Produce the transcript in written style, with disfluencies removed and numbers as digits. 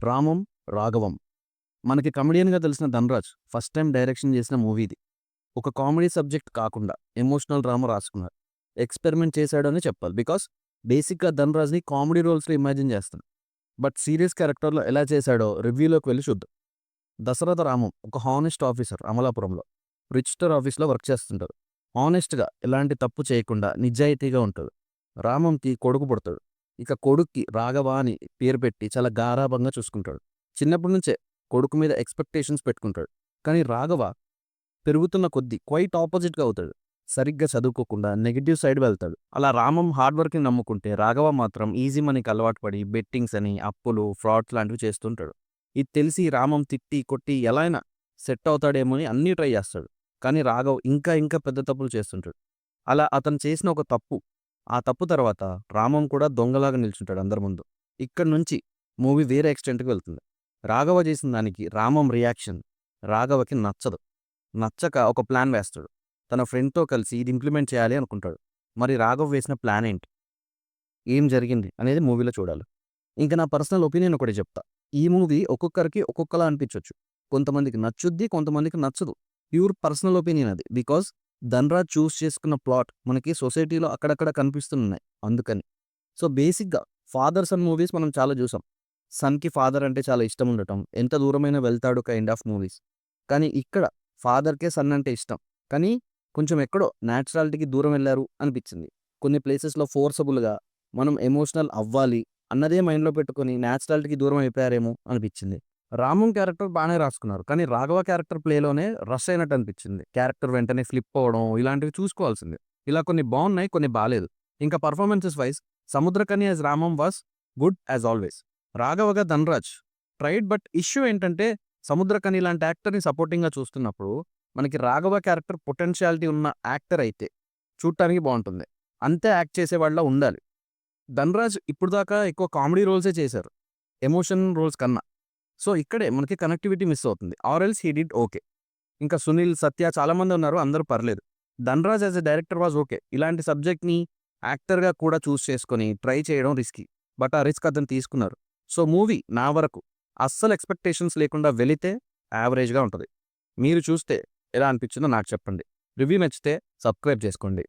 రామం, రాఘవం. మనకి కమెడియన్‌గా తెలిసిన 'Dhanraj' first time direction చేసిన మూవీ ఇది. ఒక కామెడీ సబ్జెక్ట్ కాకుండా ఎమోషనల్ డ్రామా రాసుకున్నారు. ఎక్స్‌పెరిమెంట్ చేశాడనే చెప్పాలి. బికాస్ బేసిక్‌గా 'ధన్‌రాజ్‌ని' కామెడీ రోల్స్‌లో ఇమాజిన్ చేస్తాం. బట్ సీరియస్ క్యారెక్టర్‌లో ఎలా చేశాడో రివ్యూలోకి వెళ్లి చూద్దాం. దశరథ రామం ఒక హానెస్ట్ ఆఫీసర్ అమలాపురంలో. రిజిస్టర్ ఆఫీస్‌లో వర్క్ చేస్తుంటాడు. హానెస్ట్‌గా ఎలాంటి తప్పు చేయకుండా నిజాయితీగా ఉంటాడు. రామంకి కొడుకు పుడతాడు. ఇక కొడుక్కి రాఘవ అని పేరు పెట్టి చాలా గారాబంగా చూసుకుంటాడు. చిన్నప్పటి నుంచే కొడుకు మీద ఎక్స్‌పెక్టేషన్స్ పెట్టుకుంటాడు. కానీ రాఘవ పెరుగుతున్న కొద్దీ క్వైట్ ఆపోజిట్‌గా అవుతాడు. సరిగ్గా చదువుకోకుండా నెగెటివ్ సైడ్ వెళ్తాడు. అలా రామం హార్డ్ వర్క్‌ని నమ్ముకుంటే రాఘవ మాత్రం ఈజీ మనీకి అలవాటు పడి బెట్టింగ్స్ అని, అప్పులు, ఫ్రాడ్స్ లాంటివి చేస్తుంటాడు. ఇది తెలిసి రామం తిట్టి, కొట్టి ఎలా అయినా సెట్ అవుతాడేమో అని అన్నీ ట్రై చేస్తాడు. కానీ రాఘవ్ ఇంకా ఇంకా పెద్ద తప్పులు చేస్తుంటాడు. అలా అతను చేసిన ఒక తప్పు, ఆ తప్పు తర్వాత రామం కూడా దొంగలాగా నిల్చుంటాడు అందరి ముందు. ఇక్కడి నుంచి మూవీ వేరే ఎక్స్‌టెంట్‌కి వెళ్తుంది. రాఘవ చేసిన దానికి రామం రియాక్షన్ రాఘవకి నచ్చదు. నచ్చక ఒక ప్లాన్ వేస్తాడు. తన ఫ్రెండ్‌తో కలిసి ఇది ఇంప్లిమెంట్ చేయాలి అనుకుంటాడు. మరి రాఘవ్ వేసిన ప్లాన్ ఏంటి? ఏం జరిగింది? అనేది మూవీలో చూడాలి. ఇంక నా పర్సనల్ ఒపీనియన్ ఒకటి చెప్తా. ఈ మూవీ ఒక్కొక్కరికి ఒక్కొక్కలా అనిపించొచ్చు. కొంతమందికి నచ్చుద్ది, కొంతమందికి నచ్చదు. ప్యూర్ పర్సనల్ ఒపీనియన్ అది. బికాజ్ 'ధన్‌రాజ్' చూస్ చేసుకున్న ప్లాట్ మనకి సొసైటీలో అక్కడక్కడ కనిపిస్తున్నాయి అందుకని. సో, బేసిక్‌గా ఫాదర్ సన్ మూవీస్ మనం చాలా చూసాం. సన్‌కి ఫాదర్ అంటే చాలా ఇష్టం ఉండటం, ఎంత దూరమైనా వెళ్తాడు కైండ్ ఆఫ్ మూవీస్. కానీ ఇక్కడ ఫాదర్‌కే సన్ అంటే ఇష్టం. కానీ కొంచెం ఎక్కడో న్యాచురాలిటీకి దూరం వెళ్లారు అనిపించింది. కొన్ని ప్లేసెస్‌లో ఫోర్సబుల్‌గా మనం ఎమోషనల్ అవ్వాలి అన్నదే మైండ్‌లో పెట్టుకొని న్యాచురాలిటీకి దూరం అయిపోయారేమో అనిపించింది. రామం క్యారెక్టర్ బానే రాసుకున్నారు. కానీ రాఘవ క్యారెక్టర్ ప్లేలోనే రష్ అయినట్టు అనిపించింది. క్యారెక్టర్ వెంటనే ఫ్లిప్ అవ్వడం ఇలాంటివి చూసుకోవాల్సింది. ఇలా కొన్ని బావున్నాయి, కొన్ని బాలేదు. ఇంకా performances wise 'Samuthirakani' as Ramam was good as always. రాఘవగా 'ధన్‌రాజ్' ట్రైడ్ బట్ ఇష్యూ ఏంటంటే 'సముద్రకని' లాంటి యాక్టర్‌ని సపోర్టింగ్‌గా చూస్తున్నప్పుడు మనకి రాఘవ క్యారెక్టర్ పొటెన్షియాలిటీ ఉన్న యాక్టర్ అయితే చూడటానికి బావుంటుంది. అంతే యాక్ట్ చేసేవాడిలా ఉండాలి. 'ధన్‌రాజ్' ఇప్పటిదాకా ఎక్కువ కామెడీ రోల్సే చేశారు. ఎమోషన్ రోల్స్ కన్నా. సో, ఇక్కడే మనకి కనెక్టివిటీ మిస్ అవుతుంది. Or else he did okay. ఇంకా 'సునీల్', 'సత్య' చాలామంది ఉన్నారు. అందరూ పర్లేదు. 'Dhanraj' as a director was okay. ఇలాంటి సబ్జెక్ట్‌ని యాక్టర్‌గా కూడా చూస్ చేసుకొని ట్రై చేయడం రిస్కీ. బట్ ఆ రిస్క్ అతను తీసుకున్నారు. సో, మూవీ నా వరకు అస్సలు ఎక్స్‌పెక్టేషన్స్ లేకుండా వెళితే యావరేజ్‌గా ఉంటది. మీరు చూస్తే ఎలా అనిపించిందో నాకు చెప్పండి. రివ్యూ నచ్చితే సబ్స్క్రైబ్ చేసుకోండి.